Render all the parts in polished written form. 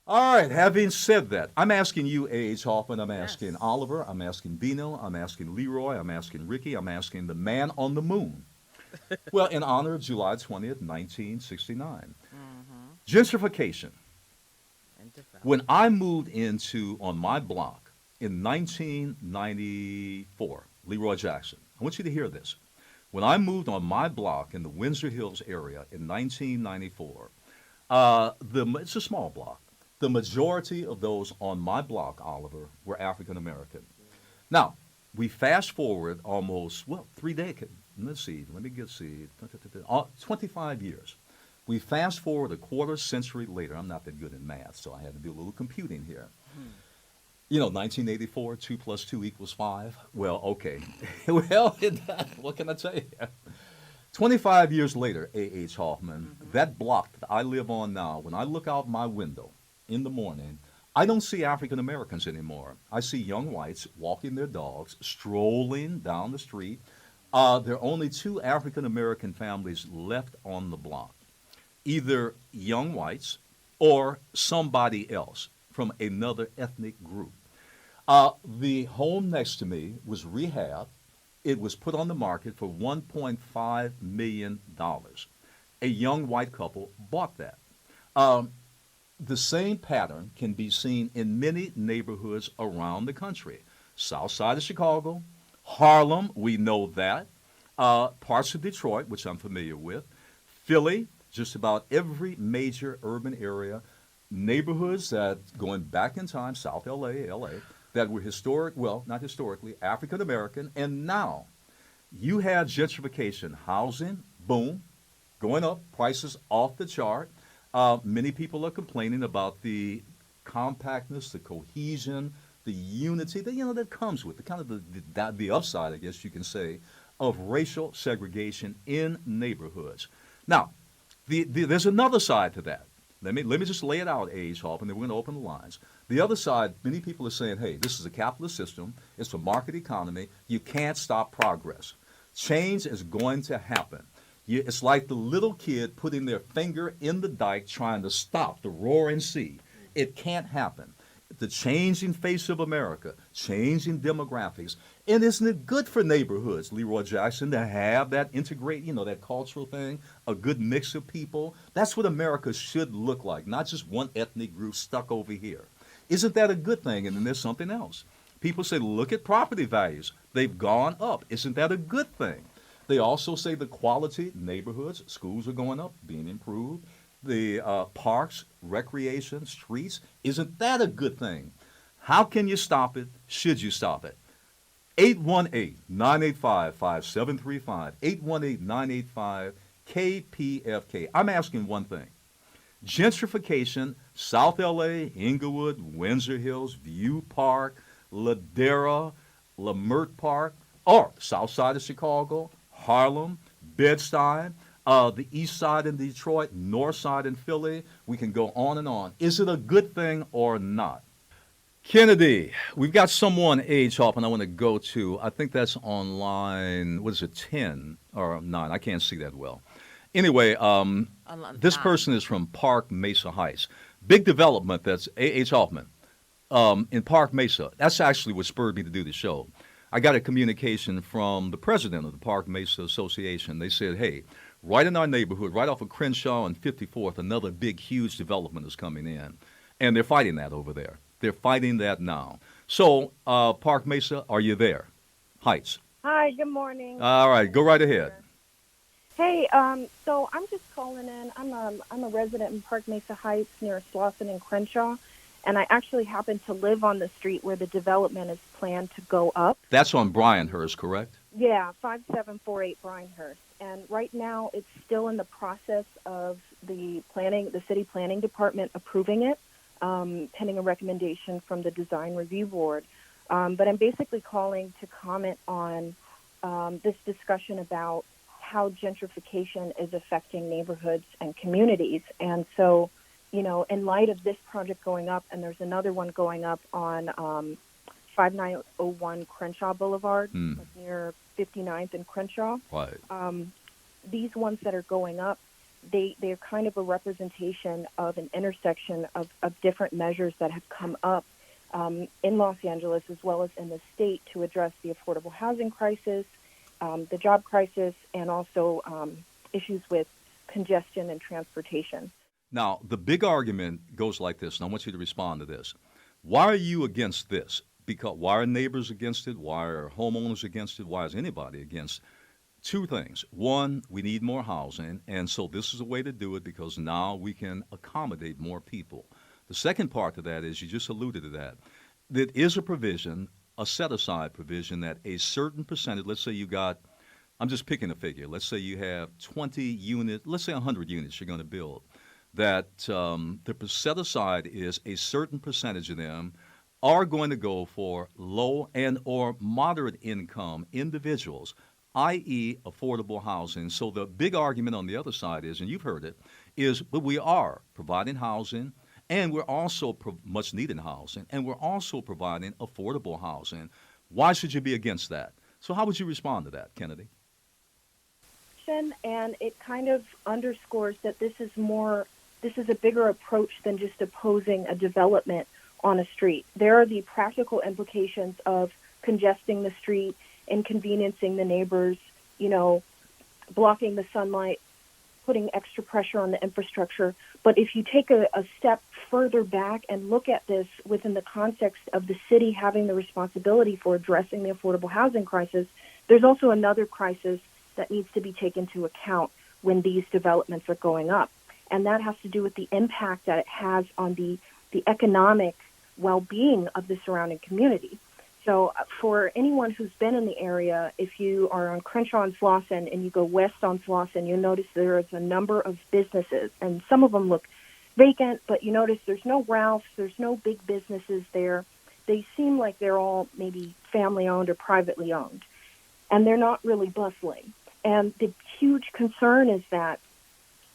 All right, having said that, I'm asking you, A.H. Hoffman, I'm asking Yes. Oliver, I'm asking Bino, I'm asking Leroy, I'm asking Ricky, I'm asking the man on the moon. Well, in honor of July 20th, 1969. Mm-hmm. Gentrification. And When development. I moved into on my block in 1994, Leroy Jackson, I want you to hear this. When I moved on my block in the Windsor Hills area in 1994, it's a small block. The majority of those on my block, Oliver, were African American. Now, we fast forward almost, well, 3 decades. Let's see, let me get see, 25 years. We fast forward a quarter century later. I'm not that good in math, so I had to do a little computing here. Hmm. 1984, 2 plus 2 equals 5. Well, okay. Well, what can I tell you? 25 years later, A.H. Hoffman, Mm-hmm. that block that I live on now, when I look out my window in the morning, I don't see African Americans anymore. I see young whites walking their dogs, strolling down the street. There are only two African American families left on the block, either young whites or somebody else from another ethnic group. The home next to me was rehabbed. It was put on the market for $1.5 million. A young white couple bought that. Um, the same pattern can be seen in many neighborhoods around the country. South side of Chicago, Harlem, we know that. Parts of Detroit, which I'm familiar with, Philly, just about every major urban area, neighborhoods that going back in time, South LA, that were historic, well, not historically, African American, and now you had gentrification, housing, boom, going up, prices off the chart. Many people are complaining about the compactness, the cohesion, the unity that that comes with the kind of the upside, I guess you can say, of racial segregation in neighborhoods. Now, there's another side to that. Let me just lay it out, Age Hop, and then we're going to open the lines. The other side, many people are saying, hey, this is a capitalist system. It's a market economy. You can't stop progress. Change is going to happen. It's like the little kid putting their finger in the dike trying to stop the roaring sea. It can't happen. The changing face of America, changing demographics, and isn't it good for neighborhoods, Leroy Jackson, to have that integrate, that cultural thing, a good mix of people? That's what America should look like, not just one ethnic group stuck over here. Isn't that a good thing? And then there's something else. People say, look at property values. They've gone up. Isn't that a good thing? They also say the quality neighborhoods, schools are going up, being improved. The parks, recreation, streets, isn't that a good thing? How can you stop it? Should you stop it? 818-985-5735. 818-985 KPFK. I'm asking one thing. Gentrification, South LA, Inglewood, Windsor Hills, View Park, Ladera, Lamert Park, or South Side of Chicago, Harlem, Bed-Stuy, the East Side in Detroit, North Side in Philly. We can go on and on. Is it a good thing or not? Kennedy, we've got someone age up, and I want to go to. I think that's online. What is it, 10 or 9? I can't see that well. Anyway, this Nine. person is from Park Mesa Heights. Big development that's A.H. Hoffman in Park Mesa. That's actually what spurred me to do the show. I got a communication from the president of the Park Mesa Association. They said, hey, right in our neighborhood, right off of Crenshaw and 54th, another big, huge development is coming in. And they're fighting that over there. They're fighting that now. So, Park Mesa, are you there? Heights. Hi, good morning. All right, go right ahead. Here. Hey, so I'm just calling in. I'm a resident in Park Mesa Heights near Slauson and Crenshaw, and I actually happen to live on the street where the development is planned to go up. That's on Bryanhurst, correct? Yeah, 5748 Bryanhurst. And right now it's still in the process of the city planning department approving it, pending a recommendation from the design review board. But I'm basically calling to comment on this discussion about how gentrification is affecting neighborhoods and communities. And so, in light of this project going up, and there's another one going up on 5901 Crenshaw Boulevard, Hmm. like near 59th and Crenshaw. Right. These ones that are going up, they're kind of a representation of an intersection of different measures that have come up in Los Angeles as well as in the state to address the affordable housing crisis, the job crisis, and also issues with congestion and transportation. Now, the big argument goes like this, and I want you to respond to this. Why are you against this? Because why are neighbors against it? Why are homeowners against it? Why is anybody against? Two things. One, we need more housing, and so this is a way to do it because now we can accommodate more people. The second part to that is, you just alluded to that, there is a provision, a set-aside provision that a certain percentage, let's say you got, I'm just picking a figure, let's say you have 20 units, let's say 100 units you're going to build, that the set aside is a certain percentage of them are going to go for low and or moderate income individuals, i.e. affordable housing. So the big argument on the other side is, and you've heard it, is but we are providing housing, and we're also much needed housing, and we're also providing affordable housing. Why should you be against that? So how would you respond to that, Kennedy? And it kind of underscores that this is a bigger approach than just opposing a development on a street. There are the practical implications of congesting the street, inconveniencing the neighbors, blocking the sunlight, putting extra pressure on the infrastructure. But if you take a step further back and look at this within the context of the city having the responsibility for addressing the affordable housing crisis, there's also another crisis that needs to be taken into account when these developments are going up. And that has to do with the impact that it has on the economic well-being of the surrounding community. So for anyone who's been in the area, if you are on Crenshaw and Slauson and you go west on Slauson, you'll notice there is a number of businesses, and some of them look vacant, but you notice there's no Ralph's, there's no big businesses there. They seem like they're all maybe family-owned or privately owned, and they're not really bustling. And the huge concern is that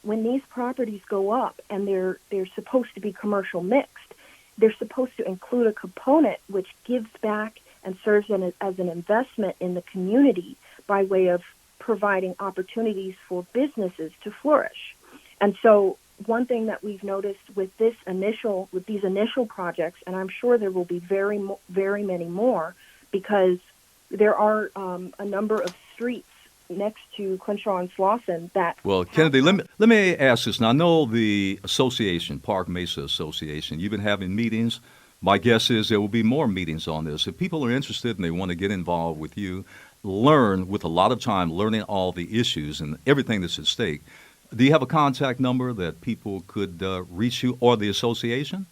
when these properties go up and they're supposed to be commercial mixed, they're supposed to include a component which gives back and serves as an investment in the community by way of providing opportunities for businesses to flourish. And so one thing that we've noticed with these initial projects, and I'm sure there will be very, very many more, because there are a number of streets next to Crenshaw and Slauson that... Well, Kennedy, let me ask this. Now, I know the association, Park Mesa Association, you've been having meetings. My guess is there will be more meetings on this. If people are interested and they want to get involved with you, learn with a lot of time, learning all the issues and everything that's at stake, do you have a contact number that people could reach you or the association?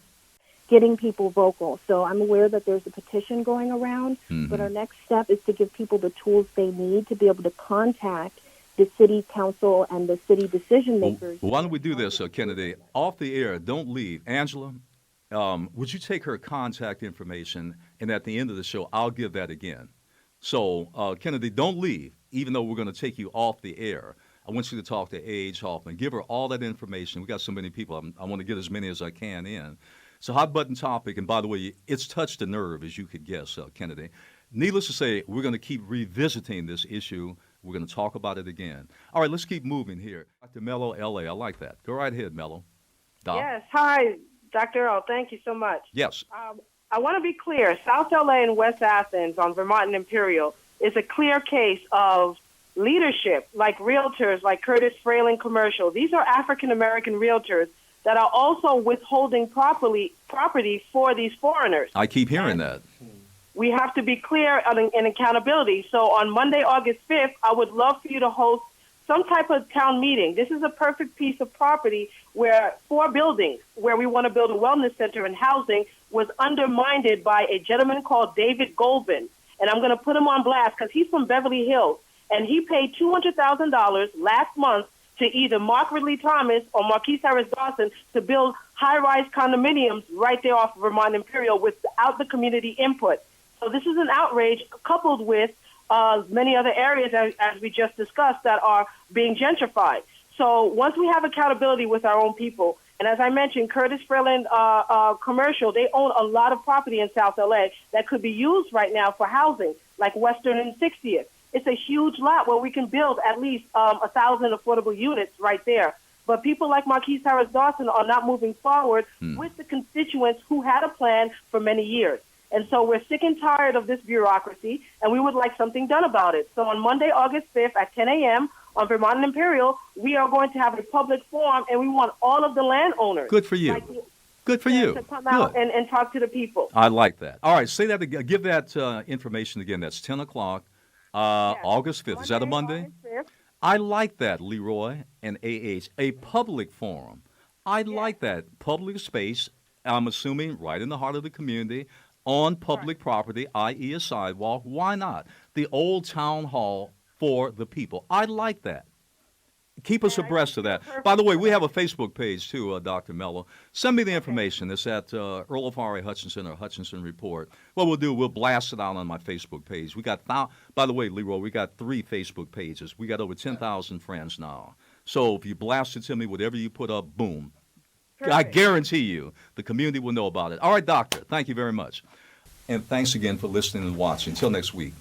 Getting people vocal. So I'm aware that there's a petition going around, but our next step is to give people the tools they need to be able to contact the city council and the city decision makers. Well, why don't we do this, Kennedy? Off the air, don't leave. Angela, would you take her contact information, and at the end of the show, I'll give that again. So, Kennedy, don't leave, even though we're going to take you off the air. I want you to talk to A.H. Hoffman. Give her all that information. We got so many people. I want to get as many as I can in. So hot button topic, and by the way, it's touched a nerve, as you could guess, Kennedy. Needless to say, we're going to keep revisiting this issue. We're going to talk about it again. All right, let's keep moving here. Dr. Mello, L.A., I like that. Go right ahead, Mello. Doc? Yes, hi, Dr. Earl. Thank you so much. Yes. I want to be clear. South L.A. and West Athens on Vermont and Imperial is a clear case of leadership, like realtors, like Curtis Fralin Commercial. These are African-American realtors that are also withholding property for these foreigners. I keep hearing that. We have to be clear in accountability. So on Monday, August 5th, I would love for you to host some type of town meeting. This is a perfect piece of property where 4 buildings, where we want to build a wellness center and housing, was undermined by a gentleman called David Goldman. And I'm going to put him on blast because he's from Beverly Hills. And he paid $200,000 last month to either Mark Ridley Thomas or Marquise Harris Dawson to build high-rise condominiums right there off Vermont Imperial without the community input. So this is an outrage coupled with many other areas, as we just discussed, that are being gentrified. So once we have accountability with our own people, and as I mentioned, Curtis Fralin Commercial, they own a lot of property in South L.A. that could be used right now for housing, like Western and 60th. It's a huge lot where we can build at least 1,000 affordable units right there. but people like Marquise Harris Dawson are not moving forward with the constituents who had a plan for many years. And so we're sick and tired of this bureaucracy, and we would like something done about it. So on Monday, August 5th at 10 a.m. on Vermont and Imperial, we are going to have a public forum, and we want all of the landowners. Good for you. Good for you. To come out Good. and talk to the people. I like that. All right, say that again. Give that information again. That's 10 o'clock, August 5th. Is that a Monday? August 5th. I like that, Leroy and AH. A public forum. I like that. Public space, I'm assuming right in the heart of the community, on public property, i.e. a sidewalk. Why not? The old town hall for the people. I like that. Keep us abreast of that. By the way, we have a Facebook page too, Dr. Mello. Send me the information. It's at Earl of R.A. Hutchinson or Hutchinson Report. What we'll do, we'll blast it out on my Facebook page. We got, by the way, Leroy, we got 3 Facebook pages. We got over 10,000 friends now. So if you blast it to me, whatever you put up, boom. I guarantee you the community will know about it. All right, Doctor, thank you very much. And thanks again for listening and watching. Until next week.